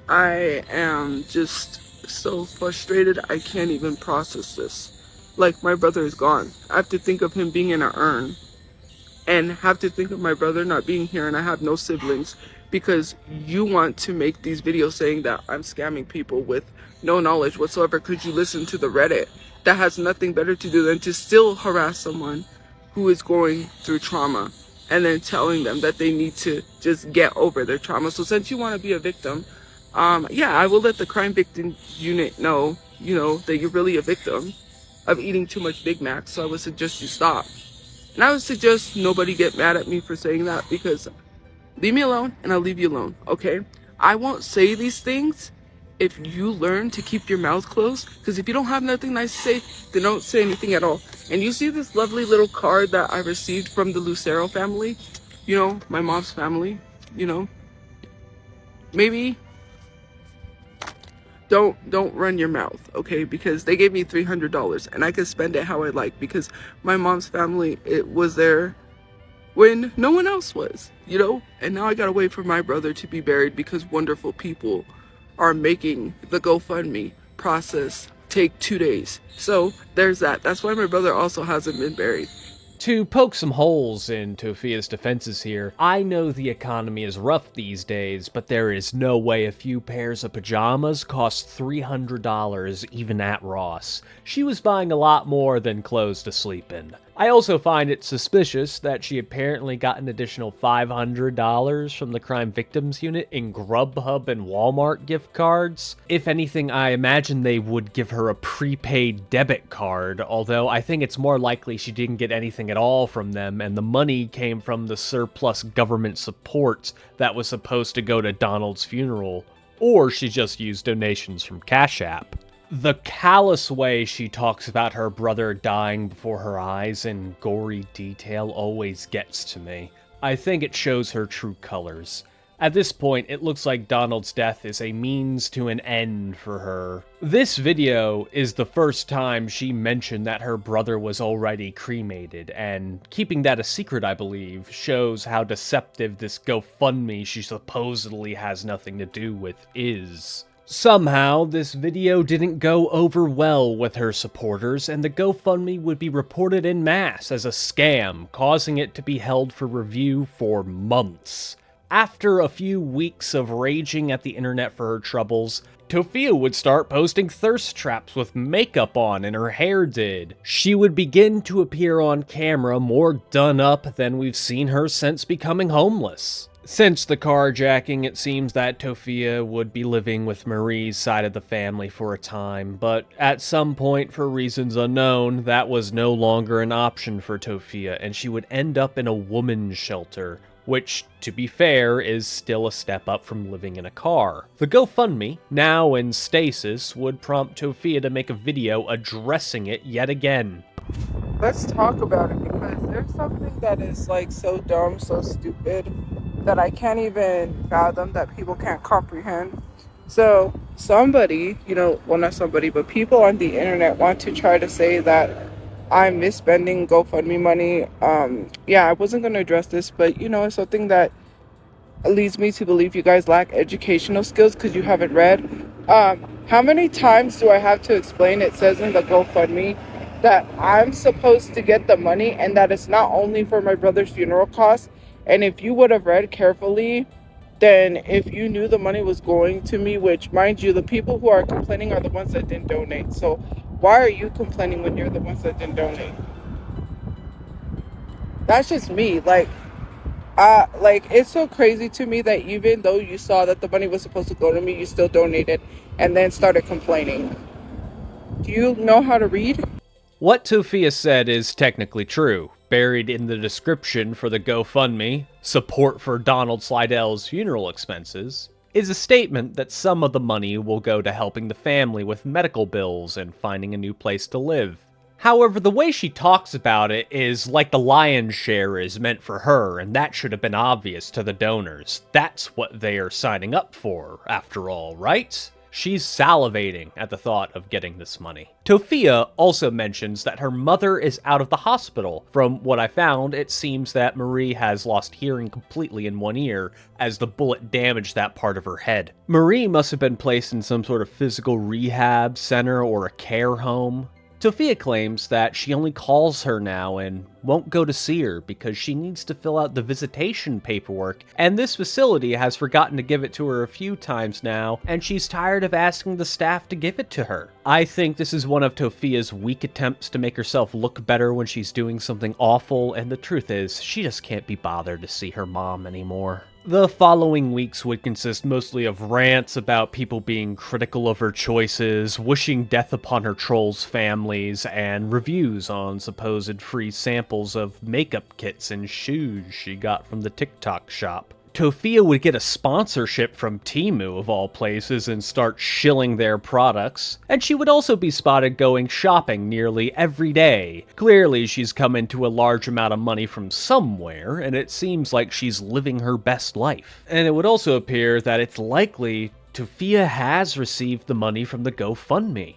I am just so frustrated, I can't even process this. Like, my brother is gone. I have to think of him being in an urn, and have to think of my brother not being here, and I have no siblings, because you want to make these videos saying that I'm scamming people with no knowledge whatsoever, because you listen to the Reddit that has nothing better to do than to still harass someone who is going through trauma, and then telling them that they need to just get over their trauma. So since you want to be a victim, yeah, I will let the crime victim unit know, you know, that you're really a victim of eating too much Big Mac. So I would suggest you stop. And I would suggest nobody get mad at me for saying that, because leave me alone and I'll leave you alone, okay? I won't say these things if you learn to keep your mouth closed, because if you don't have nothing nice to say, then don't say anything at all. And you see this lovely little card that I received from the Lucero family, you know, my mom's family, you know, maybe don't run your mouth, okay? Because they gave me $300 and I can spend it how I like, because my mom's family, it was there when no one else was, you know? And now I gotta wait for my brother to be buried because wonderful people are making the GoFundMe process take 2 days. So there's that. That's why my brother also hasn't been buried. To poke some holes in Tophia's defenses here, I know the economy is rough these days, but there is no way a few pairs of pajamas cost $300 even at Ross. She was buying a lot more than clothes to sleep in. I also find it suspicious that she apparently got an additional $500 from the crime victims unit in Grubhub and Walmart gift cards. If anything, I imagine they would give her a prepaid debit card, although I think it's more likely she didn't get anything at all from them and the money came from the surplus government support that was supposed to go to Donald's funeral, or she just used donations from Cash App. The callous way she talks about her brother dying before her eyes in gory detail always gets to me. I think it shows her true colors. At this point, it looks like Donald's death is a means to an end for her. This video is the first time she mentioned that her brother was already cremated, and keeping that a secret, I believe, shows how deceptive this GoFundMe she supposedly has nothing to do with is. Somehow, this video didn't go over well with her supporters, and the GoFundMe would be reported en masse as a scam, causing it to be held for review for months. After a few weeks of raging at the internet for her troubles, Tophia would start posting thirst traps with makeup on and her hair did. She would begin to appear on camera more done up than we've seen her since becoming homeless. Since the carjacking, it seems that Tophia would be living with Marie's side of the family for a time, but at some point, for reasons unknown, that was no longer an option for Tophia, and she would end up in a woman's shelter, which, to be fair, is still a step up from living in a car. The GoFundMe, now in stasis, would prompt Tophia to make a video addressing it yet again. Let's talk about it, because there's something that is like so dumb, so stupid, that I can't even fathom, that people can't comprehend. So somebody, well, not somebody, but people on the internet want to try to say that I'm misspending GoFundMe money. I wasn't going to address this, but it's something that leads me to believe you guys lack educational skills because you haven't read. How many times do I have to explain? It says in the GoFundMe that I'm supposed to get the money and that it's not only for my brother's funeral costs. And if you would have read carefully, then if you knew the money was going to me, which, mind you, the people who are complaining are the ones that didn't donate. So why are you complaining when you're the ones that didn't donate? That's just me. It's so crazy to me that even though you saw that the money was supposed to go to me, you still donated and then started complaining. Do you know how to read? What Tophia said is technically true. Buried in the description for the GoFundMe, support for Donald Slydell's funeral expenses, is a statement that some of the money will go to helping the family with medical bills and finding a new place to live. However, the way she talks about it is like the lion's share is meant for her, and that should have been obvious to the donors. That's what they are signing up for, after all, right? She's salivating at the thought of getting this money. Tophia also mentions that her mother is out of the hospital. From what I found, it seems that Marie has lost hearing completely in one ear, as the bullet damaged that part of her head. Marie must have been placed in some sort of physical rehab center or a care home. Tophia claims that she only calls her now and won't go to see her because she needs to fill out the visitation paperwork, and this facility has forgotten to give it to her a few times now, and she's tired of asking the staff to give it to her. I think this is one of Tophia's weak attempts to make herself look better when she's doing something awful, and the truth is, she just can't be bothered to see her mom anymore. The following weeks would consist mostly of rants about people being critical of her choices, wishing death upon her trolls' families, and reviews on supposed free samples of makeup kits and shoes she got from the TikTok shop. Tophia would get a sponsorship from Temu of all places and start shilling their products, and she would also be spotted going shopping nearly every day. Clearly she's come into a large amount of money from somewhere, and it seems like she's living her best life. And it would also appear that it's likely Tophia has received the money from the GoFundMe.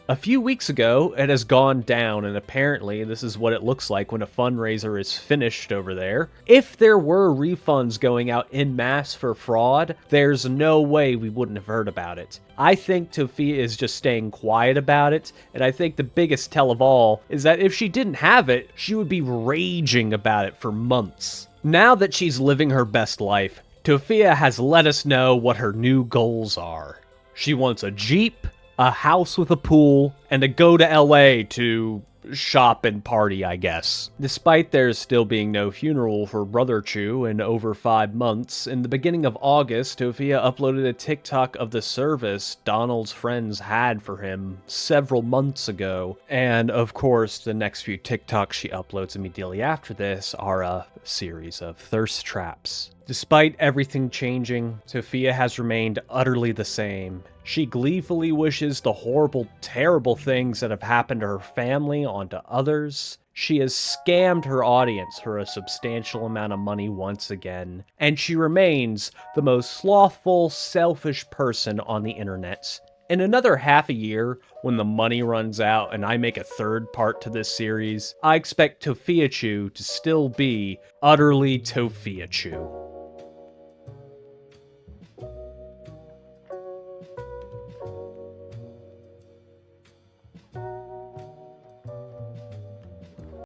A few weeks ago, it has gone down, and apparently this is what it looks like when a fundraiser is finished over there. If there were refunds going out en masse for fraud, there's no way we wouldn't have heard about it. I think Tophia is just staying quiet about it, and I think the biggest tell of all is that if she didn't have it, she would be raging about it for months. Now that she's living her best life, Tophia has let us know what her new goals are. She wants a Jeep, a house with a pool, and to go to LA to shop and party, I guess. Despite there still being no funeral for Brother Chu in over 5 months, in the beginning of August, Tophia uploaded a TikTok of the service Donald's friends had for him several months ago. And of course, the next few TikToks she uploads immediately after this are a series of thirst traps. Despite everything changing, Tophia has remained utterly the same. She gleefully wishes the horrible, terrible things that have happened to her family onto others. She has scammed her audience for a substantial amount of money once again, and she remains the most slothful, selfish person on the internet. In another half a year, when the money runs out and I make a third part to this series, I expect Tophiachu to still be utterly Tophiachu.